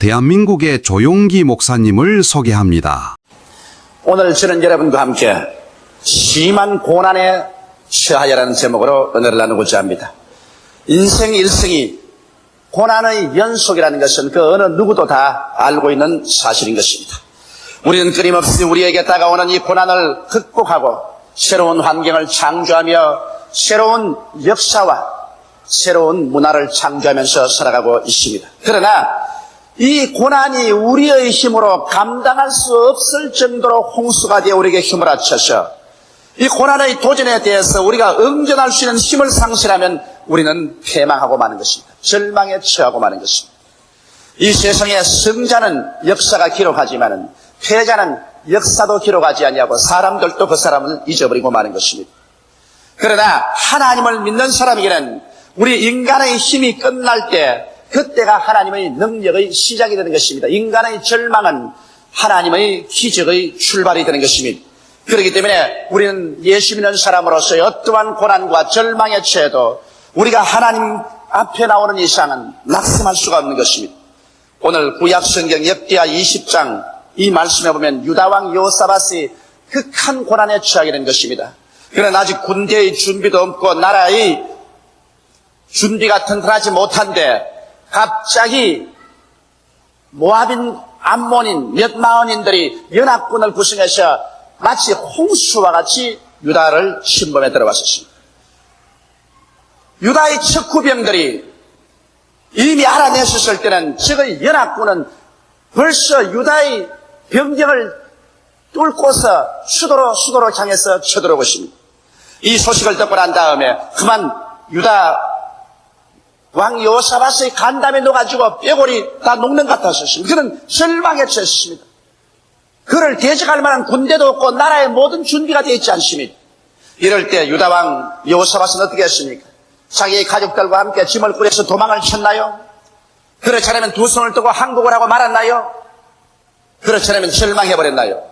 대한민국의 조용기 목사님을 소개합니다. 오늘 저는 여러분과 함께 심한 고난에 처하여라는 제목으로 은혜를 나누고자 합니다. 인생 일생이 고난의 연속이라는 것은 그 어느 누구도 다 알고 있는 사실인 것입니다. 우리는 끊임없이 우리에게 다가오는 이 고난을 극복하고 새로운 환경을 창조하며 새로운 역사와 새로운 문화를 창조하면서 살아가고 있습니다. 그러나 이 고난이 우리의 힘으로 감당할 수 없을 정도로 홍수가 되어 우리에게 힘을 합쳐서 이 고난의 도전에 대해서 우리가 응전할 수 있는 힘을 상실하면 우리는 패망하고 마는 것입니다. 절망에 처하고 마는 것입니다. 이 세상에 승자는 역사가 기록하지만은 패자는 역사도 기록하지 아니하고 사람들도 그 사람을 잊어버리고 마는 것입니다. 그러나 하나님을 믿는 사람에게는 우리 인간의 힘이 끝날 때 그때가 하나님의 능력의 시작이 되는 것입니다. 인간의 절망은 하나님의 기적의 출발이 되는 것입니다. 그렇기 때문에 우리는 예수 믿는 사람으로서 어떠한 고난과 절망에 처해도 우리가 하나님 앞에 나오는 이상은 낙심할 수가 없는 것입니다. 오늘 구약성경 역대하 20장 이 말씀에 보면 유다왕 여호사밧이 극한 고난에 처하게 된 것입니다. 그러나 아직 군대의 준비도 없고 나라의 준비가 튼튼하지 못한데 갑자기 모압인, 암몬인, 몇 마흔인들이 연합군을 구성해서 마치 홍수와 같이 유다를 침범해 들어왔었습니다. 유다의 척후병들이 이미 알아냈었을 때는 저의 연합군은 벌써 유다의 병력을 뚫고서 수도로 향해서 쳐들어오고 있습니다. 이 소식을 듣고 난 다음에 그만 유다 왕 여호사밧의 간담에 녹아지고 뼈골이 다 녹는 것 같았습니다. 그는 절망에 처했습니다. 그를 대적할 만한 군대도 없고 나라의 모든 준비가 되어 있지 않습니다. 이럴 때 유다 왕 여호사밧은 어떻게 했습니까? 자기의 가족들과 함께 짐을 꾸려서 도망을 쳤나요? 그렇지 않으면 두 손을 뜨고 항복을 하고 말았나요? 그렇지 않으면 절망해버렸나요?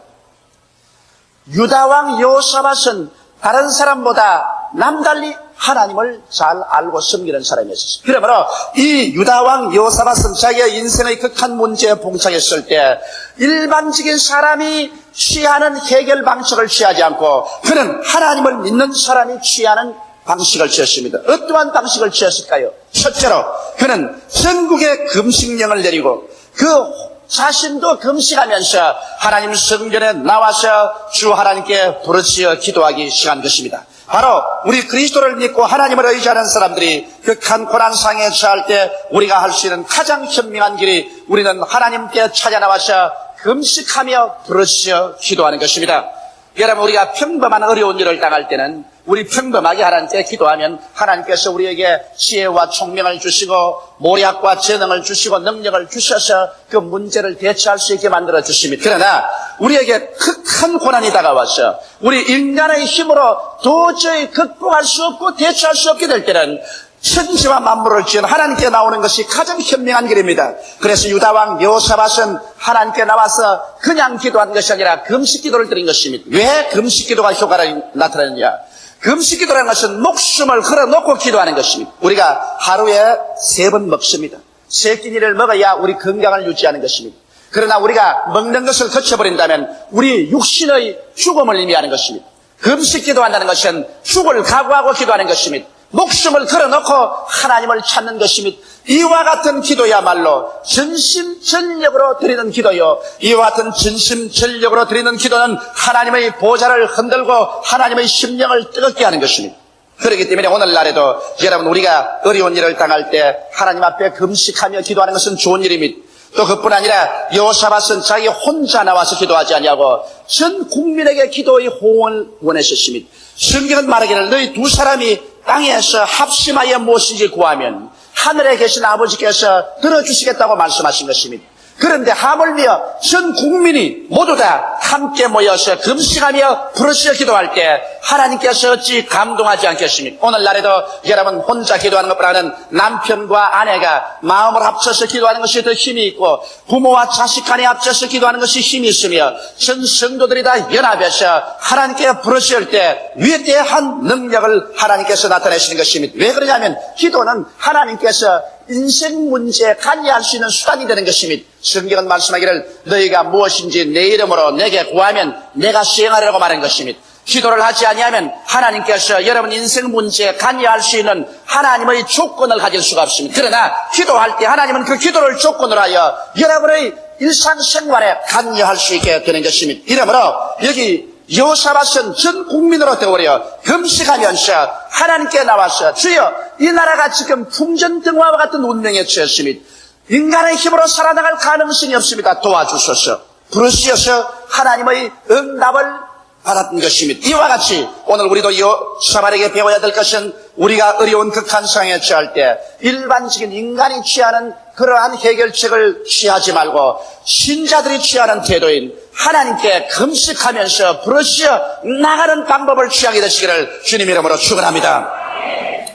유다 왕 여호사밧은 다른 사람보다 남달리 하나님을 잘 알고 섬기는 사람이었습니다. 그러므로 이 유다왕 여호사밧은 자기의 인생의 극한 문제에 봉착했을 때 일반적인 사람이 취하는 해결 방식을 취하지 않고 그는 하나님을 믿는 사람이 취하는 방식을 취했습니다. 어떠한 방식을 취했을까요? 첫째로 그는 전국에 금식령을 내리고 그 자신도 금식하면서 하나님 성전에 나와서 주 하나님께 부르짖어 기도하기 시작한 것입니다. 바로 우리 그리스도를 믿고 하나님을 의지하는 사람들이 극한 고난상에 처할 때 우리가 할 수 있는 가장 현명한 길이 우리는 하나님께 찾아나와서 금식하며 부르짖어 기도하는 것입니다. 여러분, 우리가 평범한 어려운 일을 당할 때는 우리 평범하게 하나님께 기도하면 하나님께서 우리에게 지혜와 총명을 주시고 모략과 재능을 주시고 능력을 주셔서 그 문제를 대처할 수 있게 만들어 주십니다. 그러나 우리에게 극한 고난이 다가와서 우리 인간의 힘으로 도저히 극복할 수 없고 대처할 수 없게 될 때는 천지와 만물을 지은 하나님께 나오는 것이 가장 현명한 길입니다. 그래서 유다왕 여호사밧은 하나님께 나와서 그냥 기도한 것이 아니라 금식 기도를 드린 것입니다. 왜 금식 기도가 효과가 나타나느냐? 금식 기도라는 것은 목숨을 걸어놓고 기도하는 것입니다. 우리가 하루에 3번 먹습니다. 3끼니를 먹어야 우리 건강을 유지하는 것입니다. 그러나 우리가 먹는 것을 거쳐버린다면 우리 육신의 죽음을 의미하는 것입니다. 금식 기도한다는 것은 죽을 각오하고 기도하는 것입니다. 목숨을 걸어놓고 하나님을 찾는 것입니다. 이와 같은 기도야말로 전심전력으로 드리는 기도요, 이와 같은 전심전력으로 드리는 기도는 하나님의 보좌를 흔들고 하나님의 심령을 뜨겁게 하는 것입니다. 그렇기 때문에 오늘날에도 여러분, 우리가 어려운 일을 당할 때 하나님 앞에 금식하며 기도하는 것은 좋은 일입니다. 또 그뿐 아니라 여호사밧은 자기 혼자 나와서 기도하지 아니하고 전 국민에게 기도의 호응을 원했었습니다. 성경은 말하기를 너희 두 사람이 땅에서 합심하여 무엇인지 구하면 하늘에 계신 아버지께서 들어주시겠다고 말씀하신 것입니다. 그런데 하물며 전 국민이 모두 다 함께 모여서 금식하며 부르짖어 기도할 때 하나님께서 어찌 감동하지 않겠습니까? 오늘날에도 여러분, 혼자 기도하는 것보다는 남편과 아내가 마음을 합쳐서 기도하는 것이 더 힘이 있고 부모와 자식 간에 합쳐서 기도하는 것이 힘이 있으며 전 성도들이 다 연합해서 하나님께 부르짖을 때 위대한 능력을 하나님께서 나타내시는 것입니다. 왜 그러냐면 기도는 하나님께서 인생 문제에 관여할 수 있는 수단이 되는 것입니다. 성경은 말씀하기를 너희가 무엇인지 내 이름으로 내게 구하면 내가 수행하려고 말한 것입니다. 기도를 하지 아니하면 하나님께서 여러분 인생 문제에 관여할 수 있는 하나님의 조건을 가질 수가 없습니다. 그러나 기도할 때 하나님은 그 기도를 조건으로 하여 여러분의 일상생활에 관여할 수 있게 되는 것입니다. 이러므로 여기 여호사밧은 전 국민으로 되어버려 금식하면서 하나님께 나와서 주여 이 나라가 지금 풍전등화와 같은 운명에 처했습니다. 인간의 힘으로 살아나갈 가능성이 없습니다. 도와주소서. 부르시어서 하나님의 응답을 받았던 것입니다. 이와 같이 오늘 우리도 여호사밧에게 배워야 될 것은 우리가 어려운 극한 상황에 처할 때 일반적인 인간이 취하는 그러한 해결책을 취하지 말고 신자들이 취하는 태도인 하나님께 금식하면서 부르시어 나가는 방법을 취하게 되시기를 주님 이름으로 축원합니다.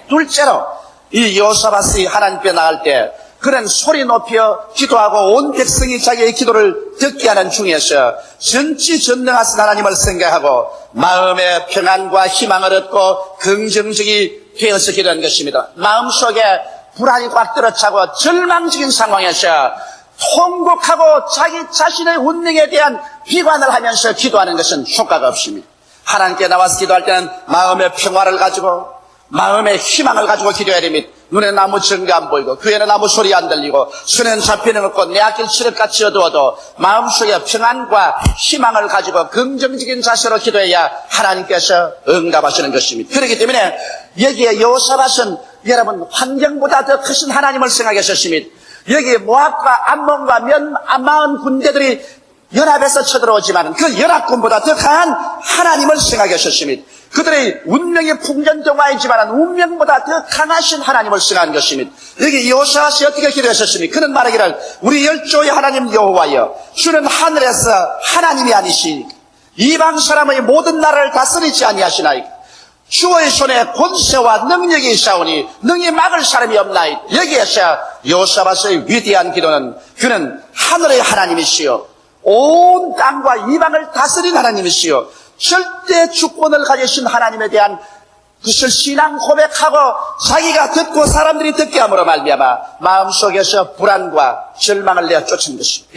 둘째로 이 여호사밧이 하나님께 나갈 때 그는 소리 높여 기도하고 온 백성이 자기의 기도를 듣게 하는 중에서 전지전능하신 하나님을 생각하고 마음의 평안과 희망을 얻고 긍정적이 되어서 기도한 것입니다. 마음속에 불안이 꽉 들어차고 절망적인 상황에서 통곡하고 자기 자신의 운명에 대한 비관을 하면서 기도하는 것은 효과가 없습니다. 하나님께 나와서 기도할 때는 마음의 평화를 가지고 마음의 희망을 가지고 기도해야 됩니다. 눈에 나무 증거 안 보이고 귀에는 나무 소리 안 들리고 손에는 잡히는 없고 내 앞길 칠흑같이 어두워도 마음속에 평안과 희망을 가지고 긍정적인 자세로 기도해야 하나님께서 응답하시는 것입니다. 그렇기 때문에 여기에 여호사밧은 여러분 환경보다 더 크신 하나님을 생각하셨습니다. 여기 모압과 암몬과 마은 군대들이 연합해서 쳐들어오지만 그 연합군보다 더 강한 하나님을 생각하셨습니다. 그들의 운명이 풍전등화이지만 운명보다 더 강하신 하나님을 생각한 것입니다. 여기 여호사밧이 어떻게 기도하셨습니까? 그는 말하기를 우리 열조의 하나님 여호와여 주는 하늘에서 하나님이 아니시니까 이방 사람의 모든 나라를 다스리지 아니하시나이까 주의 손에 권세와 능력이 있사오니 능히 막을 사람이 없나이다. 여기에서 여호사밧의 위대한 기도는 그는 하늘의 하나님이시여 온 땅과 이방을 다스린 하나님이시여 절대 주권을 가지신 하나님에 대한 그것을 신앙 고백하고 자기가 듣고 사람들이 듣게 함으로 말미암아 마음속에서 불안과 절망을 내어 쫓은 것입니다.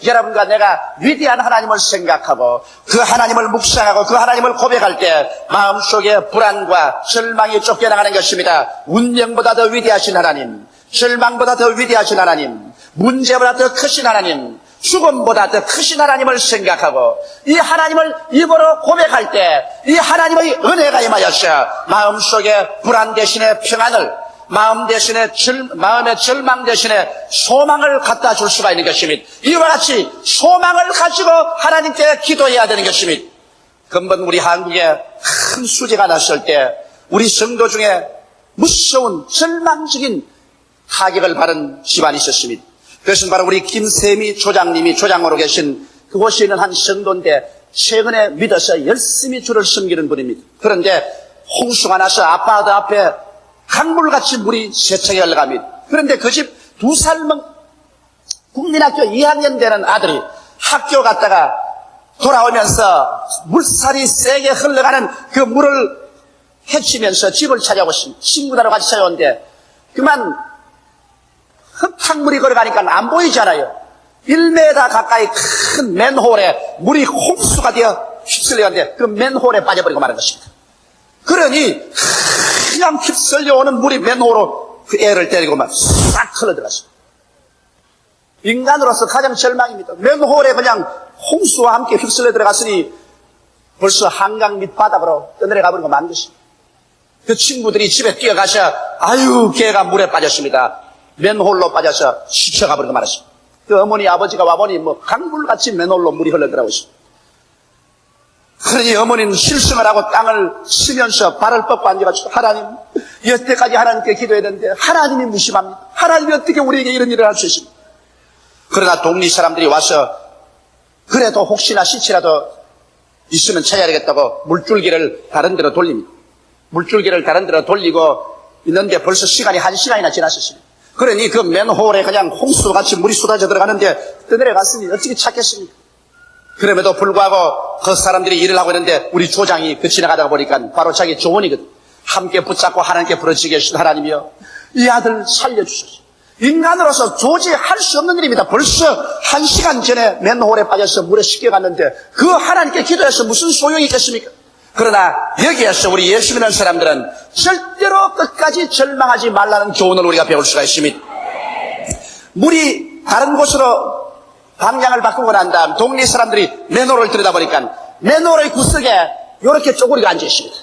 여러분과 내가 위대한 하나님을 생각하고 그 하나님을 묵상하고 그 하나님을 고백할 때 마음속에 불안과 절망이 쫓겨나가는 것입니다. 운명보다 더 위대하신 하나님, 절망보다 더 위대하신 하나님, 문제보다 더 크신 하나님, 죽음보다 더 크신 하나님을 생각하고 이 하나님을 입으로 고백할 때 이 하나님의 은혜가 임하여서 마음속에 불안 대신에 평안을 마음의 절망 대신에 소망을 갖다 줄 수가 있는 것입니다. 이와 같이 소망을 가지고 하나님께 기도해야 되는 것입니다. 근본 우리 한국에 큰 수재가 났을 때 우리 성도 중에 무서운 절망적인 타격을 받은 집안이 있었습니다. 그것은 바로 우리 김세미 조장님이 조장으로 계신 그곳에 있는 한 성도인데 최근에 믿어서 열심히 주를 섬기는 분입니다. 그런데 홍수가 나서 아파트 앞에 강물같이 물이 세차게 흘러갑니다. 그런데 그 집 2살 국민학교 2학년 되는 아들이 학교 갔다가 돌아오면서 물살이 세게 흘러가는 그 물을 헤치면서 집을 찾아오신 친구들하고 같이 찾아오는데 그만 흙탕물이 걸어가니까 안 보이잖아요. 1m 가까이 큰 맨홀에 물이 홍수가 되어 휩쓸려가는데 그 맨홀에 빠져버리고 마는 것입니다. 그러니 그냥 휩쓸려오는 물이 맨홀로 그 애를 때리고 막 싹 흘러들어갔습니다. 인간으로서 가장 절망입니다. 맨홀에 그냥 홍수와 함께 휩쓸려 들어갔으니 벌써 한강 밑바닥으로 떠내려가 버리고 만 것입니다. 그 친구들이 집에 뛰어가셔 아유 걔가 물에 빠졌습니다. 맨홀로 빠져서 시쳐가 버리고 말았습니다. 그 어머니 아버지가 와보니 강물같이 맨홀로 물이 흘러들어가고 있습니다. 그러니 어머니는 실성을 하고 땅을 치면서 발을 뻗고 앉아가지고 하나님 여태까지 하나님께 기도해야 되는데 하나님이 무심합니다. 하나님이 어떻게 우리에게 이런 일을 할 수 있습니까? 그러나 동리 사람들이 와서 그래도 혹시나 시치라도 있으면 찾아야 되겠다고 물줄기를 다른 데로 돌립니다. 물줄기를 다른 데로 돌리고 있는데 벌써 시간이 1시간이나 지났었습니다. 그러니 그 맨홀에 그냥 홍수같이 물이 쏟아져 들어가는데 떠내려갔으니 어떻게 찾겠습니까? 그럼에도 불구하고 그 사람들이 일을 하고 있는데 우리 조장이 그 지나가다가 보니까 바로 자기 조언이거든. 함께 붙잡고 하나님께 부르짖게 하신 하나님이여 이 아들 살려주소서. 인간으로서 도저히 할 수 없는 일입니다. 벌써 1시간 전에 맨홀에 빠져서 물에 씻겨갔는데 그 하나님께 기도해서 무슨 소용이 있겠습니까? 그러나 여기에서 우리 예수 믿는 사람들은 절대로 끝까지 절망하지 말라는 교훈을 우리가 배울 수가 있습니다. 물이 다른 곳으로 방향을 바꾸고 난 다음 동네 사람들이 맨홀을 들여다보니까 맨홀의 구석에 이렇게 쪼그리가 앉아 있습니다.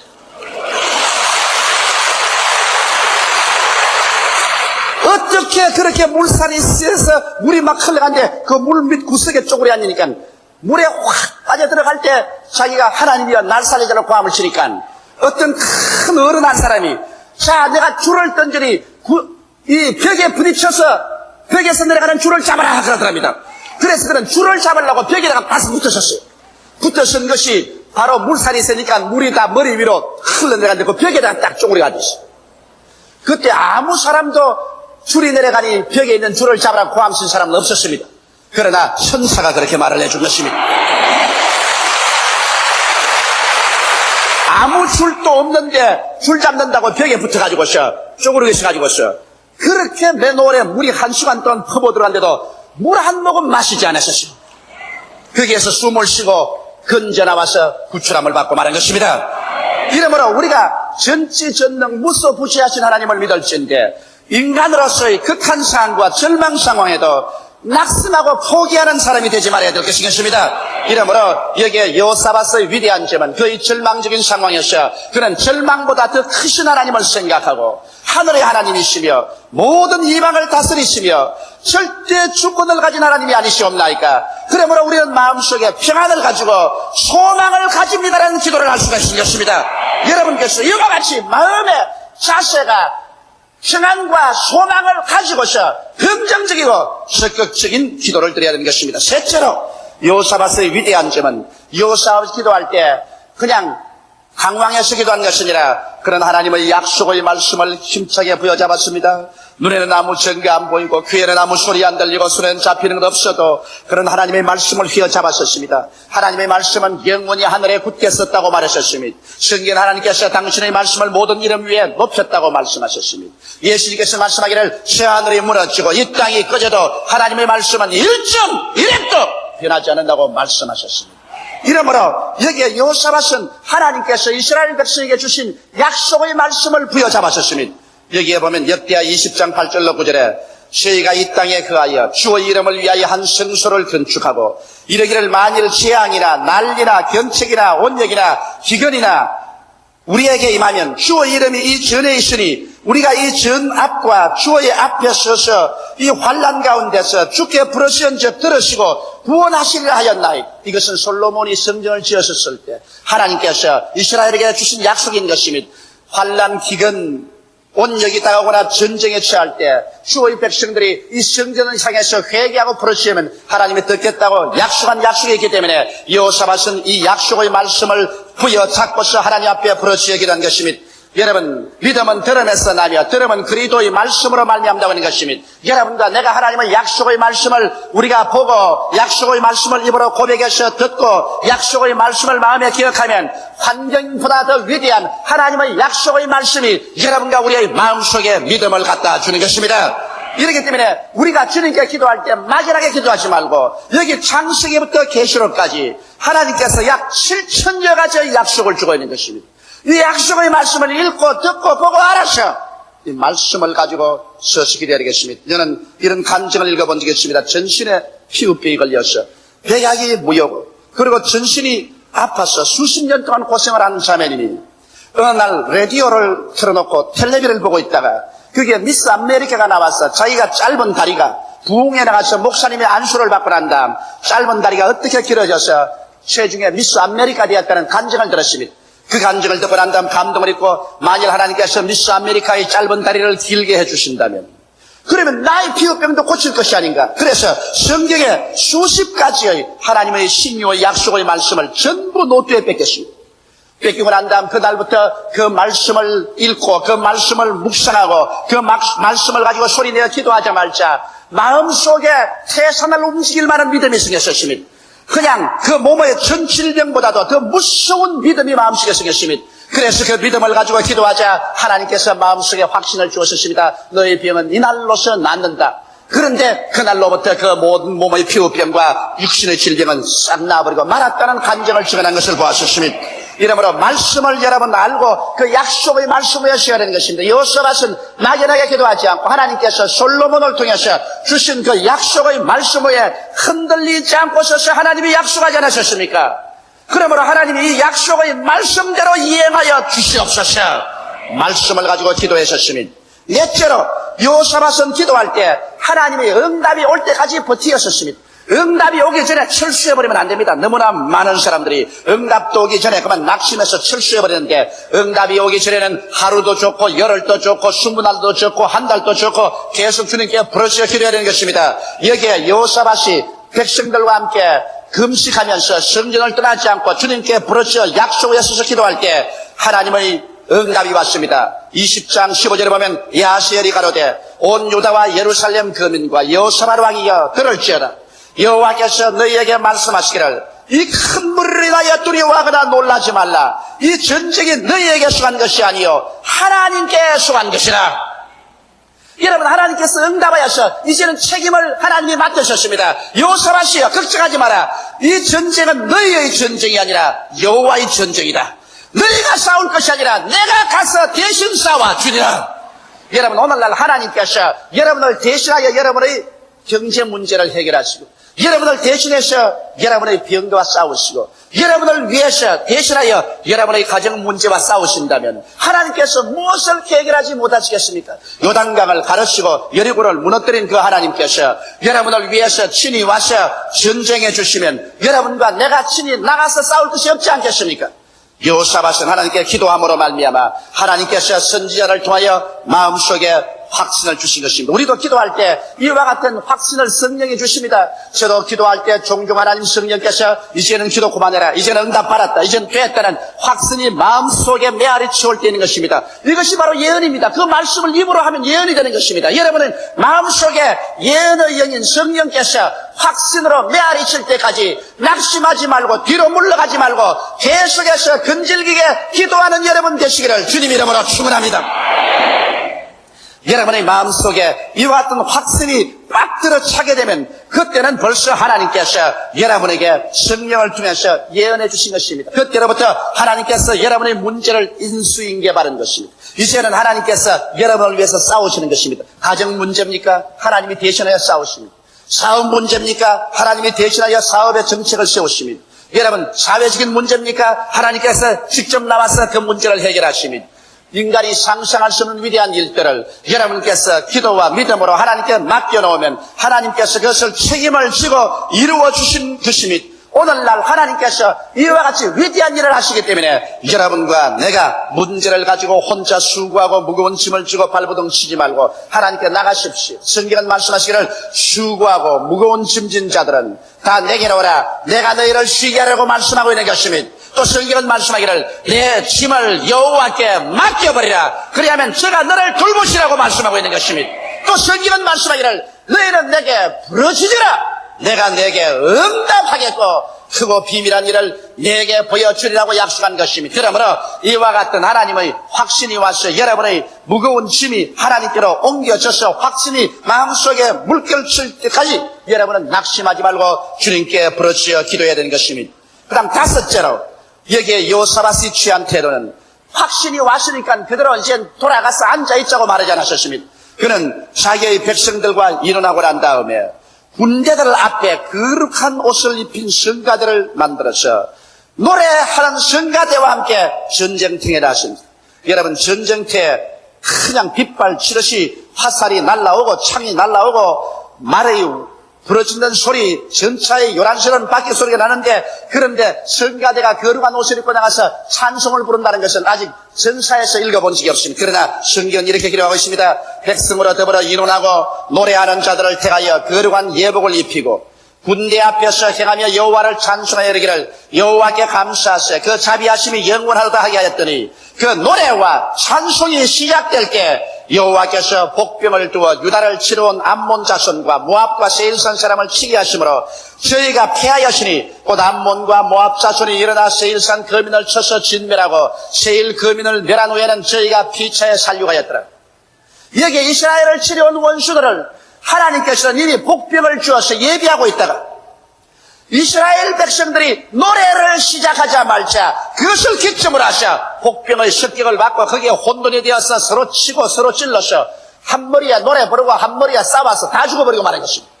어떻게 그렇게 물살이 세서 물이 막 흘러가는데 그 물 밑 구석에 쪼그리 앉으니까 물에 확 빠져들어갈 때 자기가 하나님이여 날 살려주라고 고함을 치니까 어떤 큰 어른 한 사람이 자 내가 줄을 던지니 이 벽에 부딪혀서 벽에서 내려가는 줄을 잡아라 그러더랍니다. 그래서 그는 줄을 잡으려고 벽에다가 바스 붙으셨어요. 붙으신 것이 바로 물살이 세니까 물이 다 머리 위로 흘러내려가는데 그 벽에다가 딱 쪼그리가 앉았어요. 그때 아무 사람도 줄이 내려가니 벽에 있는 줄을 잡으라고 고함 쓴 사람은 없었습니다. 그러나 천사가 그렇게 말을 해준 것입니다. 아무 줄도 없는데 줄 잡는다고 벽에 붙어가지고서 쪼그리고 있어가지고서 그렇게 맨홀에 물이 1시간 동안 퍼부어들어갔는데도 물 한 모금 마시지 않았었습니다. 거기에서 숨을 쉬고 건져 나와서 구출함을 받고 말한 것입니다. 이러므로 우리가 전지전능 무소부지하신 하나님을 믿을지인데 인간으로서의 극한 상황과 절망 상황에도 낙심하고 포기하는 사람이 되지 말아야 될 것이겠습니다. 이러므로 여기에 여호사밧의 위대한 점은 그의 절망적인 상황에서 그는 절망보다 더 크신 하나님을 생각하고 하늘의 하나님이시며 모든 이방을 다스리시며 절대 주권을 가진 하나님이 아니시옵나이까. 그러므로 우리는 마음속에 평안을 가지고 소망을 가집니다라는 기도를 할 수가 있는 것입니다. 여러분께서 이와 같이 마음의 자세가 평안과 소망을 가지고서 긍정적이고 적극적인 기도를 드려야 되는 것입니다. 셋째로 여호사밧의 위대한 점은 여호사밧이 기도할 때 그냥 방황해서 기도한 것이 아니라 그런 하나님의 약속의 말씀을 힘차게 부여잡았습니다. 눈에는 아무 증거 안 보이고 귀에는 아무 소리 안 들리고 손에는 잡히는 것 없어도 그런 하나님의 말씀을 휘어잡았었습니다. 하나님의 말씀은 영원히 하늘에 굳게 썼다고 말하셨습니다. 성경 하나님께서 당신의 말씀을 모든 이름 위에 높였다고 말씀하셨습니다. 예수님께서 말씀하기를 새하늘이 무너지고 이 땅이 꺼져도 하나님의 말씀은 1.1핵도 변하지 않는다고 말씀하셨습니다. 이러므로 여기에 여호사밧은 하나님께서 이스라엘 백성에게 주신 약속의 말씀을 부여잡았었습니다. 여기에 보면 역대하 20장 8절로 9절에 저희가 이 땅에 거하여 주의 이름을 위하여 한 성소를 건축하고 이르기를 만일 재앙이나 난리나 견책이나 온역이나 기근이나 우리에게 임하면 주의 이름이 이 전에 있으니 우리가 이 전 앞과 주의 앞에 서서 이 환난 가운데서 주께 부르시언즉 들으시고 구원하시리라 하였나이다. 이것은 솔로몬이 성전을 지었을 때 하나님께서 이스라엘에게 주신 약속인 것입니다. 환난 기근 온역이 다가오거나 전쟁에 처할 때 주의 백성들이 이 성전을 향해서 회개하고 부르시면 하나님이 듣겠다고 약속한 약속이 있기 때문에 여호사밧은 이 약속의 말씀을 부여잡고서 하나님 앞에 부르시어 기도한 것입니다. 여러분, 믿음은 들음에서 나며 들음은 그리스도의 말씀으로 말미암다고 하는 것입니다. 여러분과 내가 하나님의 약속의 말씀을 우리가 보고 약속의 말씀을 입으로 고백해서 듣고 약속의 말씀을 마음에 기억하면 환경보다 더 위대한 하나님의 약속의 말씀이 여러분과 우리의 마음속에 믿음을 갖다 주는 것입니다. 이렇기 때문에 우리가 주님께 기도할 때 막연하게 기도하지 말고 여기 창세기부터 계시록까지 하나님께서 약 7천여 가지의 약속을 주고 있는 것입니다. 이 약속의 말씀을 읽고 듣고 보고 알아서 이 말씀을 가지고 서서 기도해야 되겠습니다. 저는 이런 간증을 읽어본 적이 있습니다. 전신에 피부병이 걸려서 배약이 무효고 그리고 전신이 아파서 수십 년 동안 고생을 하는 자매님이 어느 날 라디오를 틀어놓고 텔레비를 보고 있다가 그게 미스 아메리카가 나와서 자기가 짧은 다리가 부흥에 나가서 목사님의 안수를 받고 난 다음 짧은 다리가 어떻게 길어져서 최중에 미스 아메리카 되었다는 간증을 들었습니다. 그 간증을 듣고 난 다음 감동을 입고 만일 하나님께서 미스 아메리카의 짧은 다리를 길게 해주신다면 그러면 나의 피부병도 고칠 것이 아닌가. 그래서 성경에 수십 가지의 하나님의 신유의 약속의 말씀을 전부 노트에 뺏겼습니다. 뺏기고 난 다음 그날부터 그 말씀을 읽고 그 말씀을 묵상하고 그 말씀을 가지고 소리내어 기도하자마자 마음속에 태산을 움직일 만한 믿음이 생겼습니다. 그냥 그 몸의 전 질병보다도 더 무서운 믿음이 마음속에 생겼습니다. 그래서 그 믿음을 가지고 기도하자 하나님께서 마음속에 확신을 주었습니다. 너의 병은 이날로서 낫는다. 그런데 그날로부터 그 모든 몸의 피부병과 육신의 질병은 싹 나버리고 말았다는 간증을 증언한 것을 보았습니다. 이러므로 말씀을 여러분 알고 그 약속의 말씀을 하셔야 되는 것입니다. 여호사밧은 막연하게 기도하지 않고 하나님께서 솔로몬을 통해서 주신 그 약속의 말씀 위에 흔들리지 않고 서서 하나님이 약속하지 않으셨습니까? 그러므로 하나님이 이 약속의 말씀대로 이행하여 주시옵소서. 말씀을 가지고 기도하셨습니다. 넷째로 여호사밧은 기도할 때 하나님의 응답이 올 때까지 버티었습니다. 응답이 오기 전에 철수해버리면 안 됩니다. 너무나 많은 사람들이 응답도 오기 전에 그만 낙심해서 철수해버리는데, 응답이 오기 전에는 하루도 좋고 열흘도 좋고 20날도 좋고 한 달도 좋고 계속 주님께 부르짖어 기도해야 되는 것입니다. 여기에 여호사밧이 백성들과 함께 금식하면서 성전을 떠나지 않고 주님께 부르짖어 약속에 서서 기도할 때 하나님의 응답이 왔습니다. 20장 15절에 보면 야하시엘이 가로되 온 유다와 예루살렘 거민과 여호사밧 왕이여 들을지어다. 여호와께서 너희에게 말씀하시기를 이 큰 물을 인하여 두려워하거나 놀라지 말라. 이 전쟁이 너희에게 속한 것이 아니요 하나님께 속한 것이라. 여러분, 하나님께서 응답하여서 이제는 책임을 하나님이 맡으셨습니다. 여호사밧이여 걱정하지 마라. 이 전쟁은 너희의 전쟁이 아니라 여호와의 전쟁이다. 너희가 싸울 것이 아니라 내가 가서 대신 싸워주리라. 여러분, 오늘날 하나님께서 여러분을 대신하여 여러분의 경제 문제를 해결하시고, 여러분을 대신해서 여러분의 병과 싸우시고, 여러분을 위해서 대신하여 여러분의 가정 문제와 싸우신다면 하나님께서 무엇을 해결하지 못하시겠습니까? 요단강을 가르치고 여리고를 무너뜨린 그 하나님께서 여러분을 위해서 친히 와서 전쟁해 주시면 여러분과 내가 친히 나가서 싸울 것이 없지 않겠습니까? 여호사밧은 하나님께 기도함으로 말미암아 하나님께서 선지자를 통하여 마음속에 확신을 주신 것입니다. 우리도 기도할 때 이와 같은 확신을 성령이 주십니다. 저도 기도할 때 종종 하나님 성령께서 이제는 기도 그만해라, 이제는 응답 받았다, 이제는 됐다는 확신이 마음속에 메아리 치울 때 있는 것입니다. 이것이 바로 예언입니다. 그 말씀을 입으로 하면 예언이 되는 것입니다. 여러분은 마음속에 예언의 영인 성령께서 확신으로 메아리 칠 때까지 낙심하지 말고 뒤로 물러가지 말고 계속해서 근질기게 기도하는 여러분 되시기를 주님 이름으로 축원합니다. 여러분의 마음속에 이와 같은 확신이 빡 들어차게 되면 그때는 벌써 하나님께서 여러분에게 성령을 통해서 예언해 주신 것입니다. 그때로부터 하나님께서 여러분의 문제를 인수인계 바른 것입니다. 이제는 하나님께서 여러분을 위해서 싸우시는 것입니다. 가정 문제입니까? 하나님이 대신하여 싸우십니다. 사업 문제입니까? 하나님이 대신하여 사업의 정책을 세우십니다. 여러분, 사회적인 문제입니까? 하나님께서 직접 나와서 그 문제를 해결하십니다. 인간이 상상할 수 없는 위대한 일들을 여러분께서 기도와 믿음으로 하나님께 맡겨놓으면 하나님께서 그것을 책임을 지고 이루어 주신 것입니다. 오늘날 하나님께서 이와 같이 위대한 일을 하시기 때문에 여러분과 내가 문제를 가지고 혼자 수고하고 무거운 짐을 지고 발버둥 치지 말고 하나님께 나가십시오. 성경은 말씀하시기를 수고하고 무거운 짐진 자들은 다 내게로 오라. 내가 너희를 쉬게 하려고 말씀하고 있는 것입니다. 또 성경은 말씀하기를 내 짐을 여호와께 맡겨버리라. 그리하면 저가 너를 돌보시라고 말씀하고 있는 것입니다. 또 성경은 말씀하기를 너희는 내게 부르짖으라. 내가 내게 응답하겠고 크고 비밀한 일을 내게 보여주리라고 약속한 것입니다. 그러므로 이와 같은 하나님의 확신이 와서 여러분의 무거운 짐이 하나님께로 옮겨져서 확신이 마음속에 물결칠 때까지 여러분은 낙심하지 말고 주님께 부르짖어 기도해야 되는 것입니다. 그 다음 다섯째로 여기에 여호사밧이 취한 태도는 확신이 왔으니까 그대로 이제 돌아가서 앉아있자고 말하지 않으셨습니다. 그는 자기의 백성들과 일어나고 난 다음에 군대들 앞에 거룩한 옷을 입힌 성가대를 만들어서 노래하는 성가대와 함께 전쟁터에 나섰습니다. 여러분, 전쟁터에 그냥 빗발 치듯이 화살이 날라오고 창이 날라오고 말의 부러진다는 소리, 전차의 요란스러운 바퀴 소리가 나는데, 그런데 성가대가 거룩한 옷을 입고 나가서 찬송을 부른다는 것은 아직 전사에서 읽어본 적이 없습니다. 그러나 성경은 이렇게 기록하고 있습니다. 백성으로 더불어 인원하고 노래하는 자들을 택하여 거룩한 예복을 입히고 군대 앞에서 행하며 여호와를 찬송하여 이르기를 여호와께 감사하세 그 자비하심이 영원하다 하게 하였더니 그 노래와 찬송이 시작될 때 여호와께서 복병을 두어 유다를 치러온 암몬 자손과 모압과 세일산 사람을 치게 하심으로 저희가 패하였으니 곧 암몬과 모압 자손이 일어나 세일산 거민을 쳐서 진멸하고 세일 거민을 멸한 후에는 저희가 피차에 살육하였더라. 여기 이스라엘을 치려온 원수들을 하나님께서는 이미 복병을 주어서 예비하고 있다가 이스라엘 백성들이 노래를 시작하자마자 그것을 기점으로 하셔 복병의 습격을 받고 거기에 혼돈이 되어서 서로 치고 서로 찔러서 한 머리에 노래 부르고 한 머리에 싸워서 다 죽어버리고 말한 것입니다.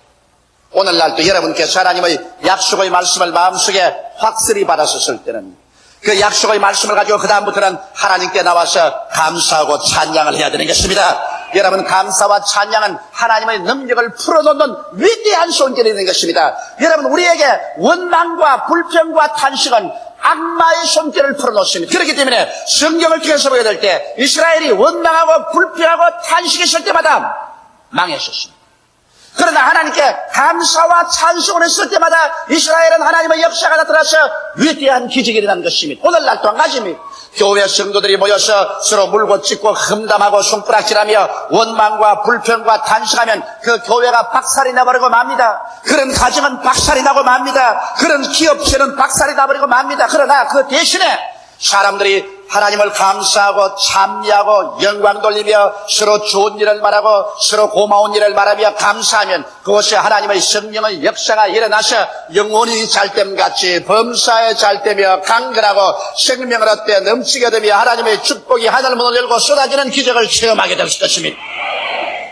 오늘날도 여러분께서 하나님의 약속의 말씀을 마음속에 확실히 받았었을 때는 그 약속의 말씀을 가지고 그 다음부터는 하나님께 나와서 감사하고 찬양을 해야 되는 것입니다. 여러분, 감사와 찬양은 하나님의 능력을 풀어놓는 위대한 손길이 되는 것입니다. 여러분, 우리에게 원망과 불평과 탄식은 악마의 손길을 풀어놓습니다. 그렇기 때문에 성경을 통해서 보게 될 때 이스라엘이 원망하고 불평하고 탄식했을 때마다 망했었습니다. 그러나 하나님께 감사와 찬송을 했을 때마다 이스라엘은 하나님의 역사가 나타나서 위대한 기적이 일어난 것입니다. 오늘날도 한 가지입니다. 교회 성도들이 모여서 서로 물고 찢고 흠담하고 손가락질하며 원망과 불평과 탄식하면 그 교회가 박살이 나버리고 맙니다. 그런 가정은 박살이 나고 맙니다. 그런 기업체는 박살이 나버리고 맙니다. 그러나 그 대신에 사람들이 하나님을 감사하고 찬미하고 영광 돌리며 서로 좋은 일을 말하고 서로 고마운 일을 말하며 감사하면 그것이 하나님의 성령의 역사가 일어나서 영혼이 잘됨같이 범사에 잘되며 강건하고 생명을 얻되 넘치게 되며 하나님의 축복이 하늘문을 열고 쏟아지는 기적을 체험하게 될 것입니다.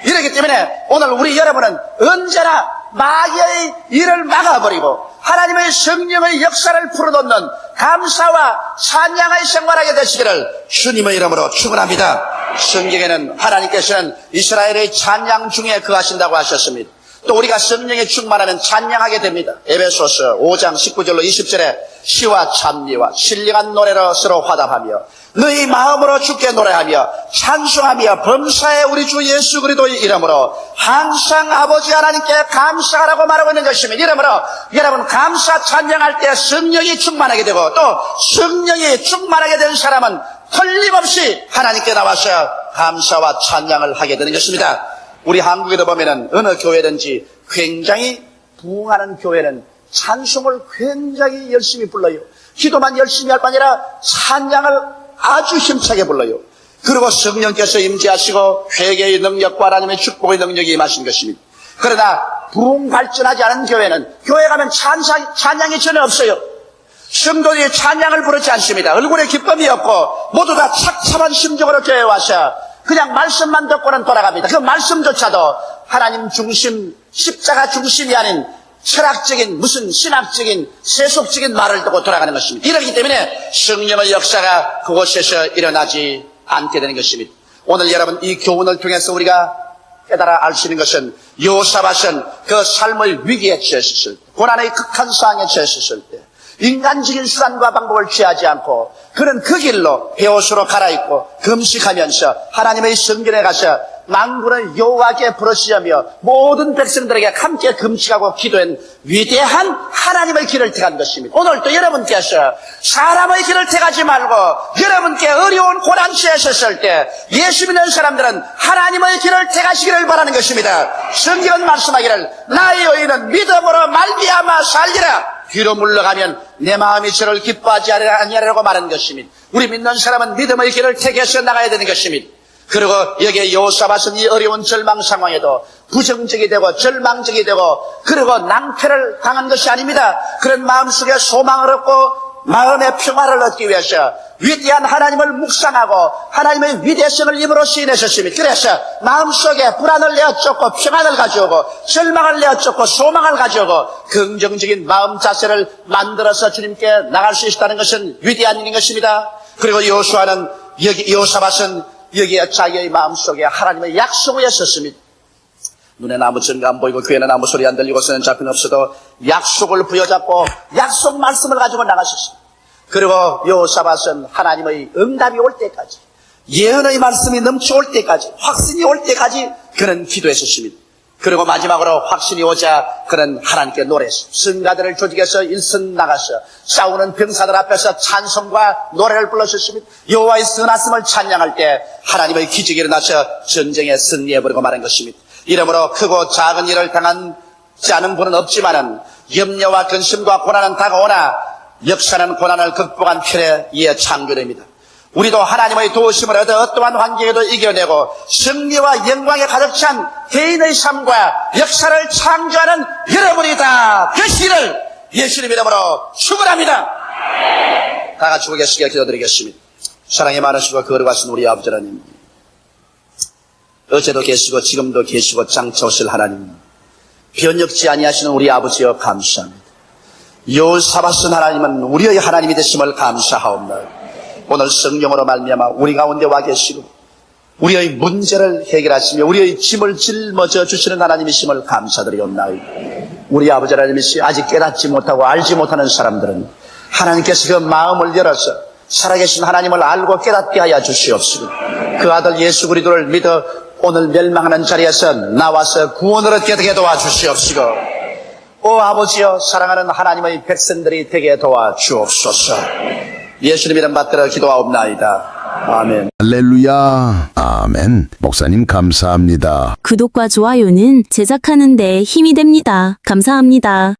이렇기 때문에 오늘 우리 여러분은 언제나 마귀의 일을 막아버리고 하나님의 성령의 역사를 풀어놓는 감사와 찬양의 생활하게 되시기를 주님의 이름으로 축원합니다. 성경에는 하나님께서는 이스라엘의 찬양 중에 거하신다고 하셨습니다. 또 우리가 성령에 충만하면 찬양하게 됩니다. 에베소서 5장 19절로 20절에 시와 찬미와 신령한 노래로 서로 화답하며 너희 마음으로 주께 노래하며 찬송하며 범사에 우리 주 예수 그리스도의 이름으로 항상 아버지 하나님께 감사하라고 말하고 있는 것입니다. 이러므로 여러분 감사 찬양할 때 성령이 충만하게 되고 또 성령이 충만하게 된 사람은 틀림없이 하나님께 나와서 감사와 찬양을 하게 되는 것입니다. 우리 한국에도 보면은 어느 교회든지 굉장히 부흥하는 교회는 찬송을 굉장히 열심히 불러요. 기도만 열심히 할 뿐 아니라 찬양을 아주 힘차게 불러요. 그리고 성령께서 임재하시고 회개의 능력과 하나님의 축복의 능력이 임하신 것입니다. 그러나 부흥 발전하지 않은 교회는 교회 가면 찬양이 전혀 없어요. 성도들이 찬양을 부르지 않습니다. 얼굴에 기쁨이 없고 모두 다 착잡한 심정으로 교회에 와서 그냥 말씀만 듣고는 돌아갑니다. 그 말씀조차도 하나님 중심, 십자가 중심이 아닌 철학적인 무슨 신학적인 세속적인 말을 듣고 돌아가는 것입니다. 이러기 때문에 성령의 역사가 그곳에서 일어나지 않게 되는 것입니다. 오늘 여러분 이 교훈을 통해서 우리가 깨달아 알 수 있는 것은 여호사밧은 그 삶의 위기에 처했을 때, 고난의 극한 상황에 처했을 때 인간적인 수단과 방법을 취하지 않고 그는 그 길로 베옷으로 갈아입고 금식하면서 하나님의 성전에 가서 만군의 여호와께 부르시자며 모든 백성들에게 함께 금식하고 기도한 위대한 하나님의 길을 택한 것입니다. 오늘도 여러분께서 사람의 길을 택하지 말고 여러분께 어려운 고난 처하셨을 때 예수 믿는 사람들은 하나님의 길을 택하시기를 바라는 것입니다. 성경은 말씀하기를 나의 의인은 믿음으로 말미암아 살리라. 뒤로 물러가면 내 마음이 저를 기뻐하지 아니하리라고 말한 것입니다. 우리 믿는 사람은 믿음의 길을 택해서 나가야 되는 것입니다. 그리고 여기에 여호사밧은 이 어려운 절망 상황에도 부정적이 되고 절망적이 되고 그리고 낭패를 당한 것이 아닙니다. 그런 마음속에 소망을 얻고 마음의 평화를 얻기 위해서 위대한 하나님을 묵상하고 하나님의 위대성을 입으로 시인하셨습니다. 그래서 마음속에 불안을 내어쫓고 평안을 가져오고 절망을 내어쫓고 소망을 가져오고 긍정적인 마음 자세를 만들어서 주님께 나갈 수 있다는 것은 위대한 일인 것입니다. 그리고 여호사밧은 여기에 자기의 마음속에 하나님의 약속을 했었습니다. 눈에는 아무 증거 안 보이고 귀에는 아무 소리 안 들리고 손에는 잡힌 없어도 약속을 부여잡고 약속 말씀을 가지고 나가셨습니다. 그리고 여호사밧은 하나님의 응답이 올 때까지 예언의 말씀이 넘쳐올 때까지 확신이 올 때까지 그는 기도했었습니다. 그리고 마지막으로 확신이 오자 그는 하나님께 노래했습니다. 승가들을 조직해서 일선 나가서 싸우는 병사들 앞에서 찬송과 노래를 불러주십니다. 여호와의 선하심을 찬양할 때 하나님의 기적이 일어나서 전쟁에 승리해버리고 마는 것입니다. 이러므로 크고 작은 일을 당하지 않은 분은 없지만은 염려와 근심과 고난은 다가오나 역사는 고난을 극복한 편에 이에 창조됩니다. 우리도 하나님의 도우심을 얻어 어떠한 환경에도 이겨내고 승리와 영광에 가득 찬 개인의 삶과 역사를 창조하는 여러분이다. 되시기를 예수님 이름으로 축원합니다. 다 같이 고개숙여 기도드리겠습니다. 사랑이 많으시고 거룩하신 우리 아버지 하나님, 어제도 계시고 지금도 계시고 장차 오실 하나님, 변혁지 아니하시는 우리 아버지여 감사합니다. 여호사밧은 하나님은 우리의 하나님이 되심을 감사하옵나이다. 오늘 성령으로 말미암아 우리 가운데 와 계시고 우리의 문제를 해결하시며 우리의 짐을 짊어져 주시는 하나님이심을 감사드리옵나이다. 우리 아버지 하나님이시 아직 깨닫지 못하고 알지 못하는 사람들은 하나님께서 그 마음을 열어서 살아계신 하나님을 알고 깨닫게 하여 주시옵시고 그 아들 예수 그리스도를 믿어 오늘 멸망하는 자리에서 나와서 구원을 얻게 되게 도와주시옵시고 오 아버지여 사랑하는 하나님의 백성들이 되게 도와주옵소서. 예수님 이름 받들어 기도하옵나이다. 아멘. 할렐루야. 아멘. 목사님 감사합니다. 구독과 좋아요는 제작하는 데 힘이 됩니다. 감사합니다.